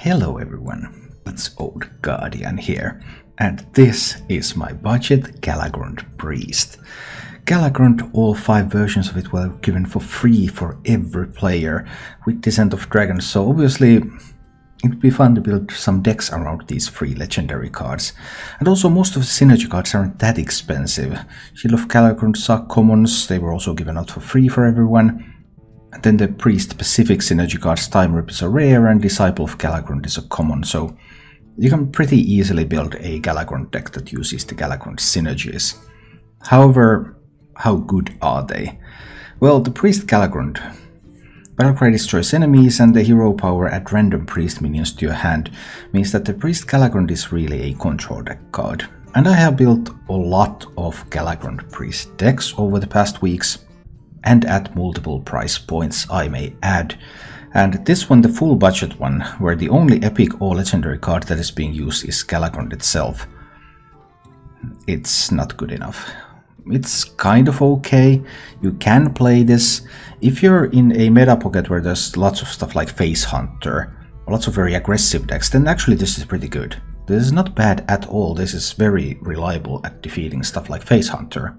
Hello everyone, it's Old Guardian here, and this is my Budget Galakrond Priest. Galakrond, all 5 versions of it were given for free for every player with Descent of Dragons, so obviously it would be fun to build some decks around these free legendary cards. And also most of the synergy cards aren't that expensive. Shield of Galakrond are commons, they were also given out for free for everyone. And then the Priest-specific synergy cards, Time Rip is a rare and Disciple of Galakrond is a common, so you can pretty easily build a Galakrond deck that uses the Galakrond synergies. However, how good are they? Well, the Priest Galakrond. Battlecry destroys enemies and the hero power add random Priest minions to your hand means that the Priest Galakrond is really a control deck card. And I have built a lot of Galakrond Priest decks over the past weeks. And at multiple price points, I may add. And this one, the full budget one, where the only epic or legendary card that is being used is Galakrond itself. It's not good enough. It's kind of okay, you can play this. If you're in a meta pocket where there's lots of stuff like Face Hunter, lots of very aggressive decks, then actually this is pretty good. This is not bad at all, this is very reliable at defeating stuff like Face Hunter.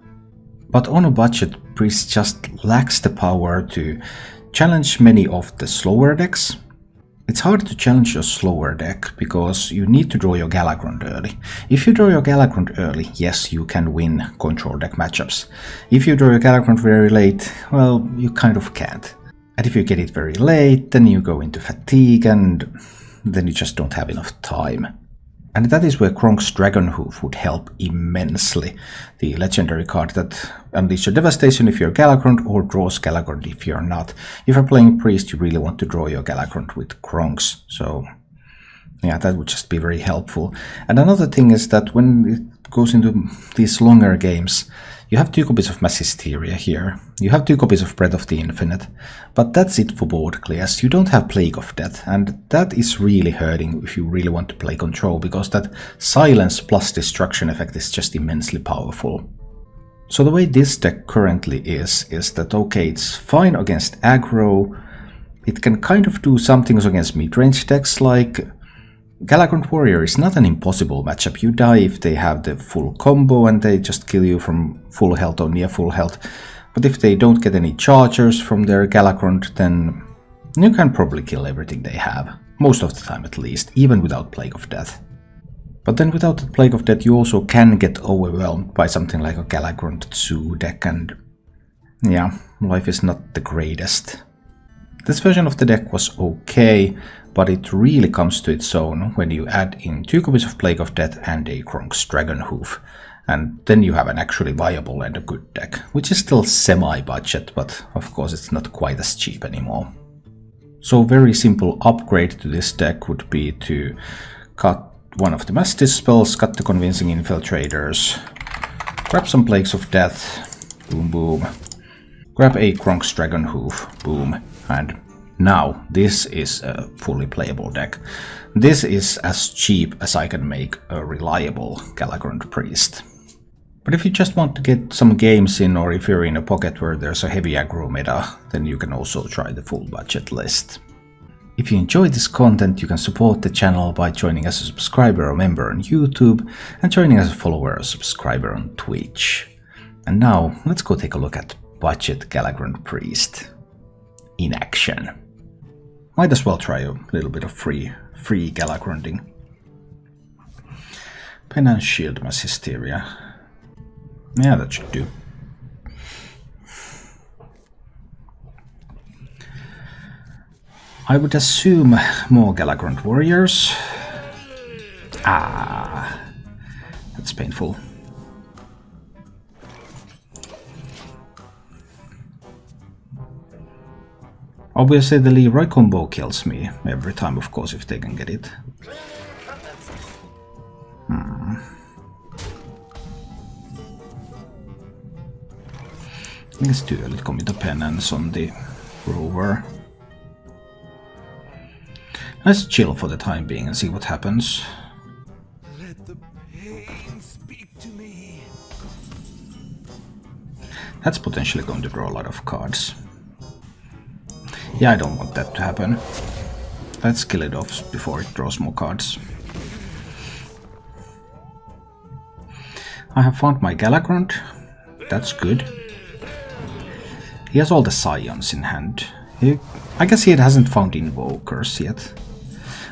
But on a budget, Priest just lacks the power to challenge many of the slower decks. It's hard to challenge a slower deck because you need to draw your Galakrond early. If you draw your Galakrond early, yes, you can win control deck matchups. If you draw your Galakrond very late, well, you kind of can't. And if you get it very late, then you go into fatigue and then you just don't have enough time. And that is where Kronk's Dragonhoof would help immensely. The legendary card that unleashes devastation if you're Galakrond or draws Galakrond if you're not. If you're playing Priest, you really want to draw your Galakrond with Kronk's. So yeah, that would just be very helpful. And another thing is that when it goes into these longer games, you have 2 copies of Mass Hysteria here. You have 2 copies of Breath of the Infinite. But that's it for board clears. You don't have Plague of Death. And that is really hurting if you really want to play control, because that silence plus destruction effect is just immensely powerful. So the way this deck currently is that okay, it's fine against aggro. It can kind of do some things against mid-range decks, like Galakrond Warrior is not an impossible matchup. You die if they have the full combo and they just kill you from full health or near full health. But if they don't get any chargers from their Galakrond, then you can probably kill everything they have. Most of the time at least, even without Plague of Death. But then without the Plague of Death you also can get overwhelmed by something like a Galakrond 2 deck, and yeah, life is not the greatest. This version of the deck was okay, but it really comes to its own when you add in 2 copies of Plague of Death and a Kronk's Dragonhoof. And then you have an actually viable and a good deck, which is still semi-budget, but of course it's not quite as cheap anymore. So a very simple upgrade to this deck would be to cut one of the Mass Dispels, cut the Convincing Infiltrators, grab some Plagues of Death, boom boom, grab a Kronk's Dragonhoof, boom, and now this is a fully playable deck. This is as cheap as I can make a reliable Galakrond Priest. But if you just want to get some games in, or if you're in a pocket where there's a heavy aggro meta, then you can also try the full budget list. If you enjoy this content, you can support the channel by joining as a subscriber or member on YouTube and joining as a follower or subscriber on Twitch. And now let's go take a look at Budget Galakrond Priest in action. Might as well try a little bit of free Galakronding. Pen and Shield Mass Hysteria. Yeah, that should do. I would assume more Galakrond Warriors. Ah, that's painful. Obviously the Leroy combo kills me every time, of course, if they can get it. I think it's too early to commit a penance on the rover. Let's chill for the time being and see what happens. Let the pain speak to me. That's potentially going to draw a lot of cards. Yeah, I don't want that to happen. Let's kill it off before it draws more cards. I have found my Galakrond. That's good. He has all the Scions in hand. I guess he hasn't found Invokers yet.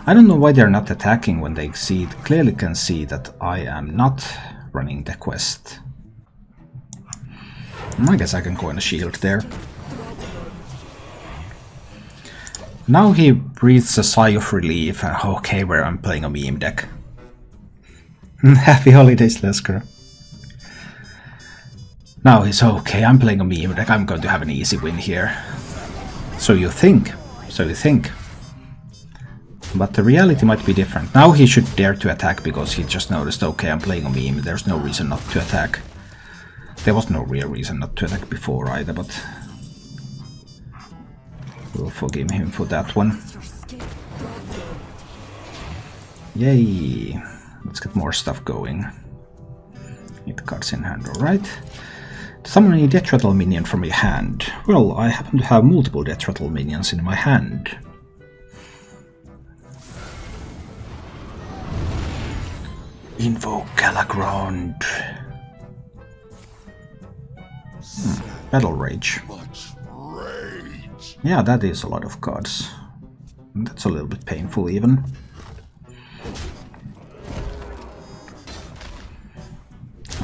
I don't know why they're not attacking when they clearly can see that I am not running the quest. I guess I can coin a shield there. Now he breathes a sigh of relief. Okay, where I'm playing a meme deck. Happy holidays, Lesker. Now he's okay, I'm playing a meme deck, I'm going to have an easy win here. So you think. But the reality might be different. Now he should dare to attack because he just noticed, okay, I'm playing a meme, there's no reason not to attack. There was no real reason not to attack before either, but we'll forgive him for that one. Yay! Let's get more stuff going. Need the cards in hand, alright. Summon a Death Rattle minion from your hand. Well, I happen to have multiple Death Rattle minions in my hand. Invoke Galakrond. Battle Rage. Yeah, that is a lot of cards. That's a little bit painful even.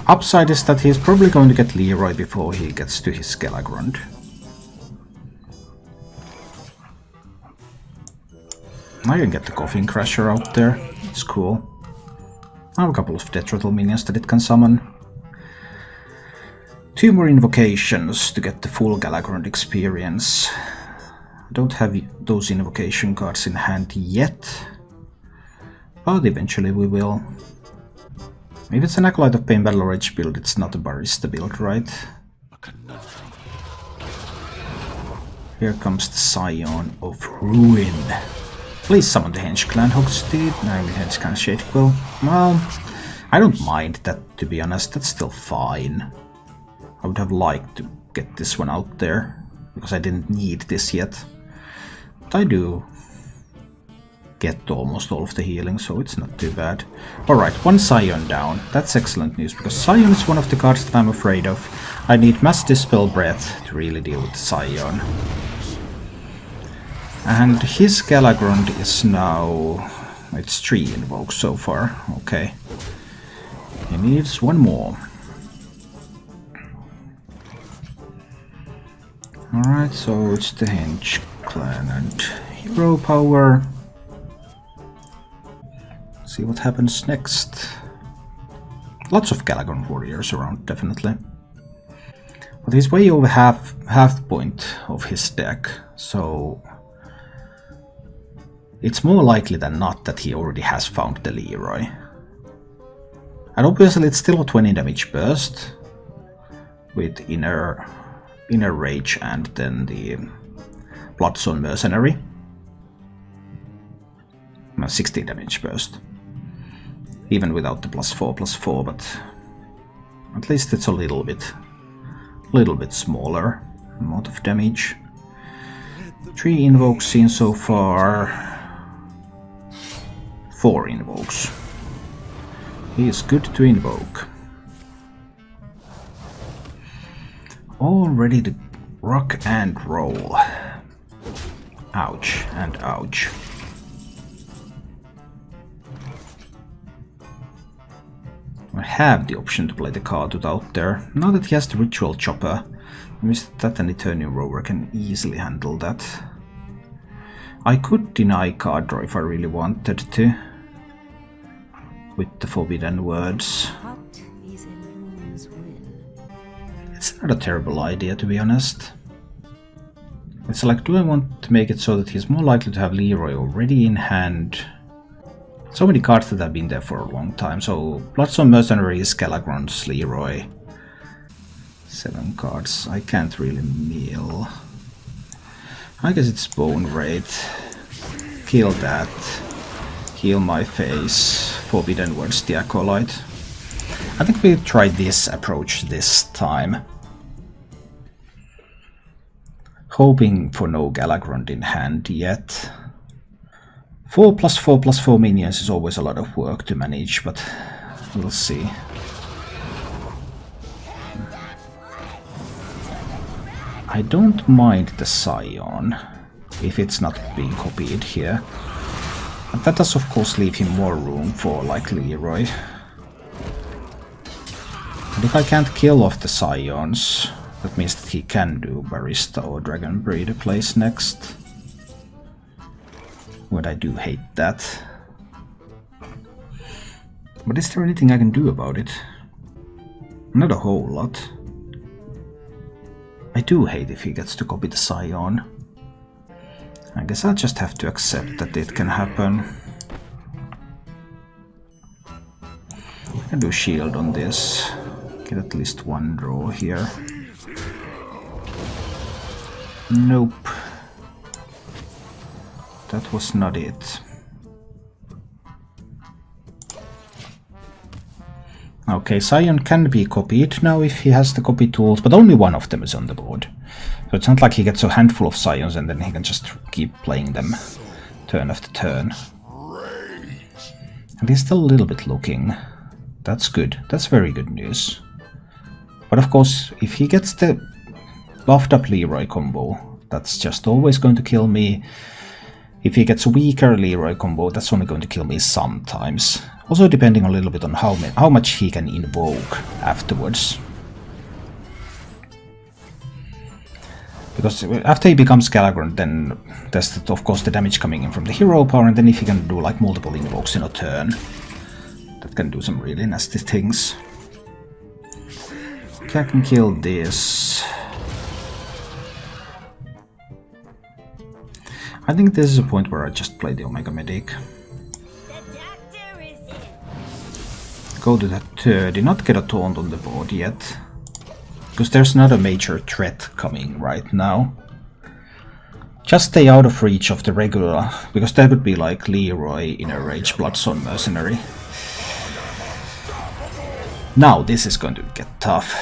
Upside is that he's probably going to get Leroy before he gets to his Galakrond. I can get the Coffin Crusher out there. It's cool. I have a couple of Death Rattle minions that it can summon. 2 more invocations to get the full Galakrond experience. I don't have those invocation cards in hand yet, but eventually we will. If it's an Acolyte of Pain Battle Rage build, it's not a Barista build, right? Here comes the Scion of Ruin. Please summon the Henge Clan Hogsteed. No, the Henge Clan Shadequill. Well, I don't mind that, to be honest, that's still fine. I would have liked to get this one out there, because I didn't need this yet. But I do get almost all of the healing, so it's not too bad. Alright, 1 Scion down. That's excellent news, because Scion is one of the cards that I'm afraid of. I need Mass Dispel Breath to really deal with the Scion. And his Galakrond is now... it's 3 invokes so far. Okay. He needs 1 more. Alright, so it's the Henge Clan and Hero Power. See what happens next. Lots of Galakrond warriors around, definitely. But he's way over half point of his deck, so it's more likely than not that he already has found the Leroy. And obviously it's still a 20 damage burst with inner rage and then the Bloodstone Mercenary. 60 damage burst. Even without the +4/+4, but at least it's a little bit smaller amount of damage. 3 invokes seen so far. 4 invokes. He is good to invoke. All ready to rock and roll. Ouch and ouch. I have the option to play the card without there. Now that he has the Ritual Chopper, I miss that an Eternium Rover can easily handle that. I could deny card draw if I really wanted to, with the Forbidden Words. It's not a terrible idea, to be honest. It's like, do I want to make it so that he's more likely to have Leroy already in hand? So many cards that have been there for a long time. So Bloodstone Mercenary is Galakrond's Leroy. 7 cards. I can't really mill. I guess it's Bone Raid. Kill that. Heal my face. Forbidden Words the Acolyte. I think we'll try this approach this time. Hoping for no Galakrond in hand yet. 4+4+4 minions is always a lot of work to manage, but we'll see. I don't mind the Scion if it's not being copied here. But that does of course leave him more room for like Leroy. And if I can't kill off the Scions, that means that he can do Barista or Dragon Breeder plays next. But I do hate that. But is there anything I can do about it? Not a whole lot. I do hate if he gets to copy the Scion. I guess I'll just have to accept that it can happen. I can do shield on this. Get at least one draw here. Nope. That was not it. Okay, Scion can be copied now if he has the copy tools, but only one of them is on the board. So it's not like he gets a handful of Scions and then he can just keep playing them turn after turn. And he's still a little bit looking. That's good. That's very good news. But of course, if he gets the buffed up Leroy combo, that's just always going to kill me. If he gets a weaker Leroy combo, that's only going to kill me sometimes. Also depending a little bit on how much he can invoke afterwards. Because after he becomes Galakrond, then there's of course the damage coming in from the hero power, and then if he can do like multiple invokes in a turn, that can do some really nasty things. Okay, I can kill this. I think this is a point where I just play the Omega Medic. Go to that 30, not get a taunt on the board yet. Because there's not a major threat coming right now. Just stay out of reach of the regular, because that would be like Leroy in a Rage Bloodstone Mercenary. Now this is going to get tough.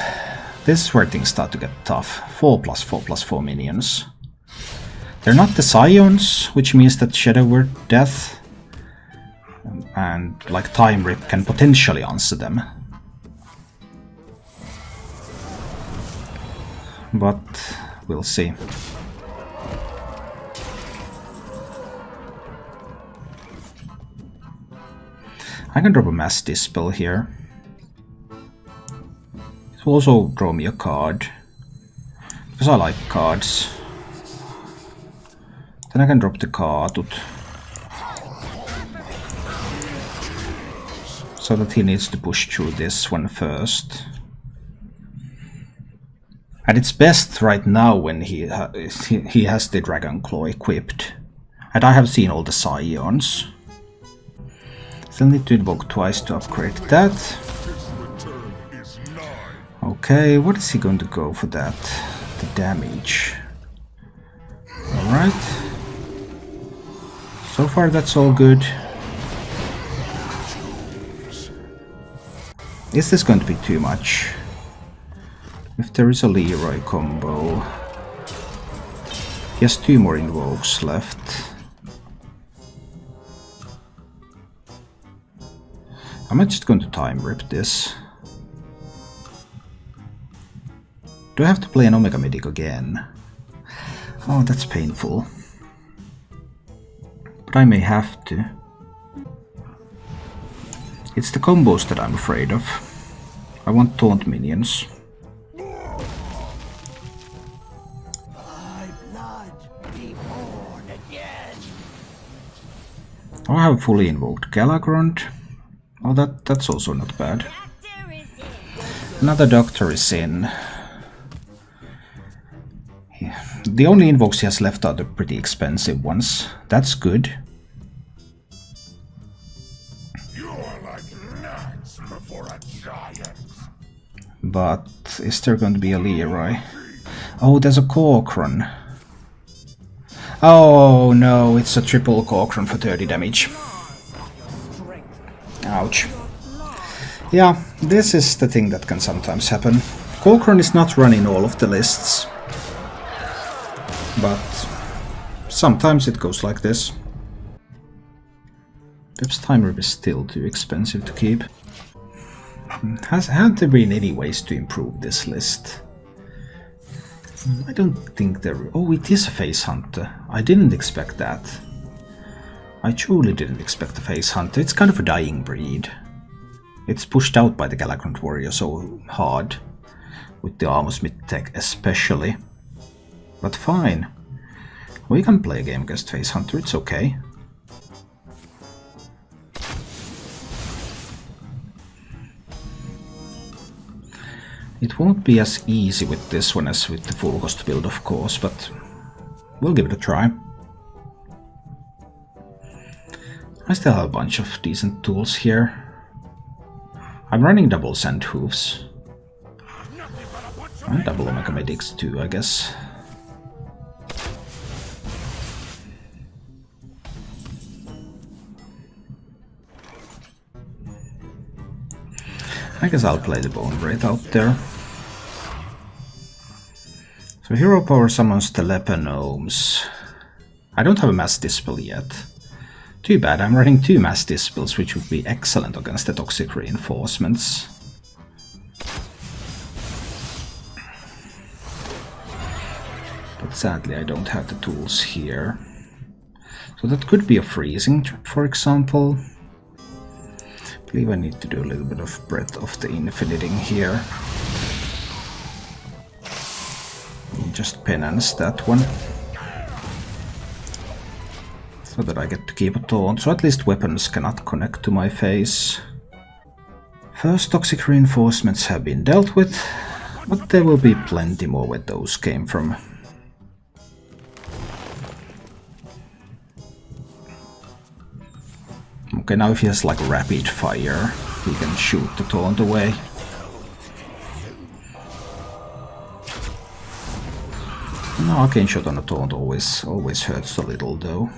This is where things start to get tough. 4+4+4 minions. They're not the Scions, which means that Shadow Word Death and like Time Rip can potentially answer them. But we'll see. I can drop a Mass Dispel here. It will also draw me a card, because I like cards. Then I can drop the Kaatut, so that he needs to push through this one first. And it's best right now when he has the Dragon Claw equipped. And I have seen all the Scions. Still need to invoke twice to upgrade that. Okay, what is he going to go for that? The damage. Alright. So far that's all good. Is this going to be too much? If there is a Leroy combo... He has 2 more invokes left. I'm just going to Time Rip this. Do I have to play an Omega Medic again? Oh, that's painful. But I may have to. It's the combos that I'm afraid of. I want taunt minions. Oh, I have fully invoked Galakrond. Oh, that's also not bad. Another Doctor is in. Yeah. The only invokes he has left are the pretty expensive ones. That's good. But is there going to be a Leroy? Oh, there's a Galakrond. Oh no, it's a triple Galakrond for 30 damage. Ouch. Yeah, this is the thing that can sometimes happen. Galakrond is not running all of the lists. But sometimes it goes like this. Perhaps Time Rip is still too expensive to keep. Have there been any ways to improve this list? I don't think there... Oh, it is a Face Hunter. I didn't expect that. I truly didn't expect a Face Hunter. It's kind of a dying breed. It's pushed out by the Galakrond Warrior so hard. With the Armor Smith tech especially. But fine. We can play a game against Face Hunter, it's okay. It won't be as easy with this one as with the full cost build, of course, but we'll give it a try. I still have a bunch of decent tools here. I'm running double Sand Hoofs. And double Omega Medics too, I guess. I guess I'll play the Bone Wraith out there. So Hero Power summons the Leper Gnomes. I don't have a Mass Dispel yet. Too bad, I'm running 2 Mass Dispels, which would be excellent against the Toxic Reinforcements. But sadly I don't have the tools here. So that could be a freezing trap, for example. I believe I need to do a little bit of Breath of the Infiniting here. Just penance that one. So that I get to keep a taunt, so at least weapons cannot connect to my face. First Toxic Reinforcements have been dealt with, but there will be plenty more where those came from. Okay, now if he has like rapid fire, he can shoot the taunt away. No, Arcane Shot on a taunt always hurts a little though.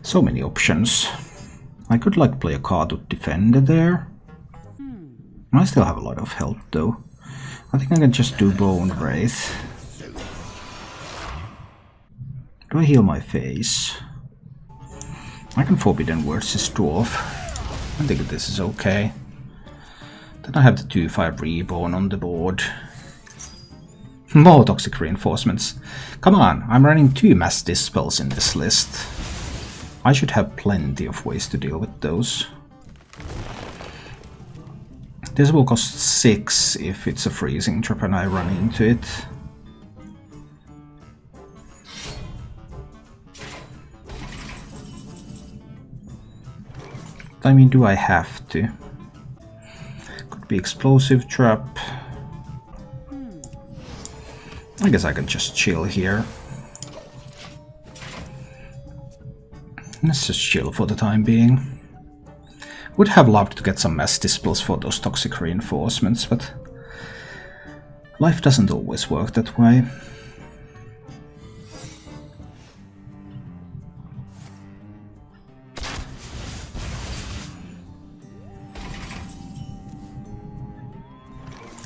So many options. I could like play a card with Defender there. I still have a lot of health though. I think I can just do Bone Wraith. Do I heal my face? I can Forbidden Words his Dwarf. I think this is okay. Then I have the 2/5 Reborn on the board. More Toxic Reinforcements. Come on, I'm running 2 Mass Dispels in this list. I should have plenty of ways to deal with those. This will cost 6 if it's a freezing trap and I run into it. I mean, do I have to? Could be Explosive Trap. I guess I can just chill here. Let's just chill for the time being. Would have loved to get some Mass Dispels for those Toxic Reinforcements, but life doesn't always work that way.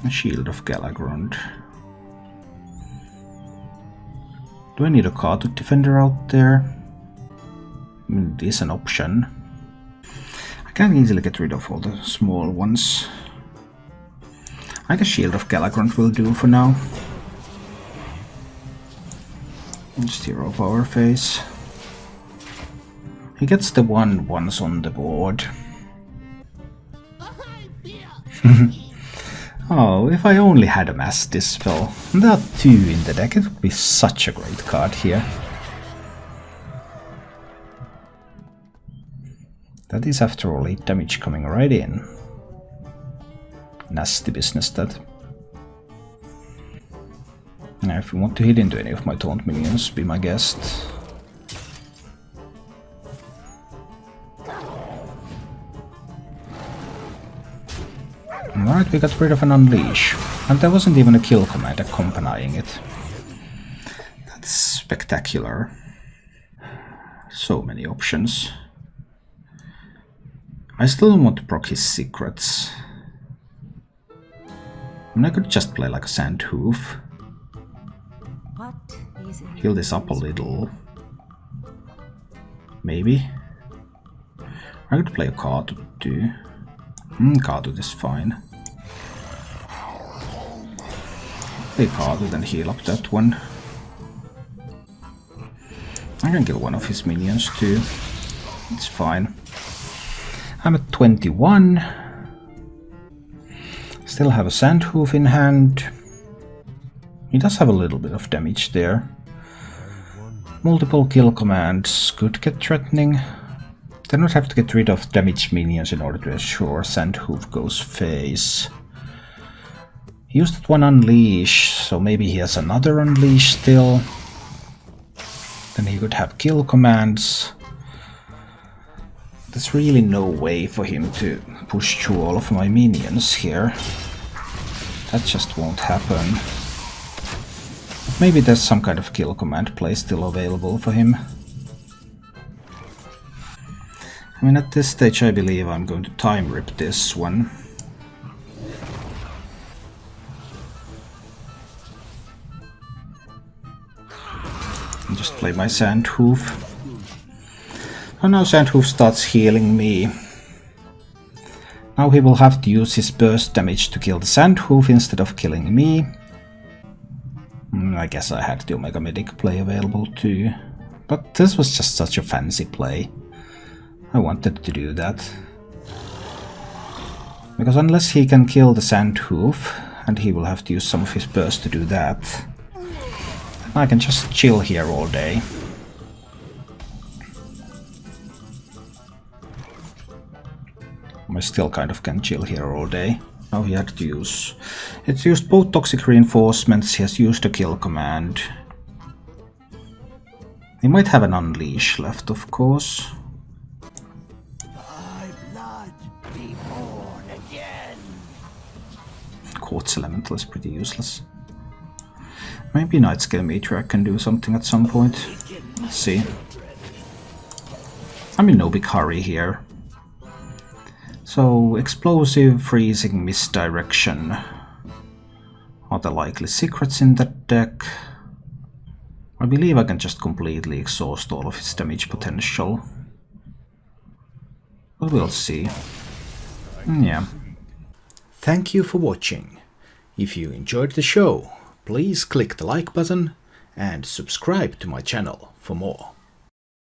A Shield of Galakrond. Do I need a card defender out there? I mean, it is an option. I can easily get rid of all the small ones. I guess Shield of Galakrond will do for now. Just Hero Power Face. He gets the 1/1s on the board. Oh, if I only had a Mass Dispel. That 2 in the deck, it would be such a great card here. That is after all 8 damage coming right in. Nasty business that. Now if you want to hit into any of my taunt minions, be my guest. Alright, we got rid of an Unleash. And there wasn't even a kill command accompanying it. That's spectacular. So many options. I still don't want to proc his secrets. I mean, I could just play like a Sand Hoof. Heal this up a little. Maybe. I could play a card too. Card is fine. Play card then heal up that one. I can kill one of his minions too. It's fine. I'm at 21. Still have a Sandhoof in hand. He does have a little bit of damage there. Multiple kill commands could get threatening. Then would have to get rid of damaged minions in order to ensure Sandhoof goes phase. He used that one Unleash, so maybe he has another Unleash still. Then he could have kill commands. There's really no way for him to push through all of my minions here. That just won't happen. Maybe there's some kind of kill command play still available for him. I mean, at this stage I believe I'm going to time rip this one. And just play my Sandhoof. Oh, now Sandhoof starts healing me. Now he will have to use his burst damage to kill the Sandhoof instead of killing me. I guess I had the Omega Medic play available too. But this was just such a fancy play. I wanted to do that. Because unless he can kill the Sandhoof, and he will have to use some of his burst to do that, I can just chill here all day. I still kind of can chill here all day. Now he had to use... It's used both toxic reinforcements, he has used a kill command. He might have an Unleash left, of course. My blood be born again. Quartz Elemental is pretty useless. Maybe Nightscale Matriarch can do something at some point. Let's see. I'm in no big hurry here. So, Explosive, Freezing, Misdirection are the likely secrets in that deck. I believe I can just completely exhaust all of his damage potential. But we'll see. Yeah. Thank you for watching. If you enjoyed the show, please click the like button and subscribe to my channel for more.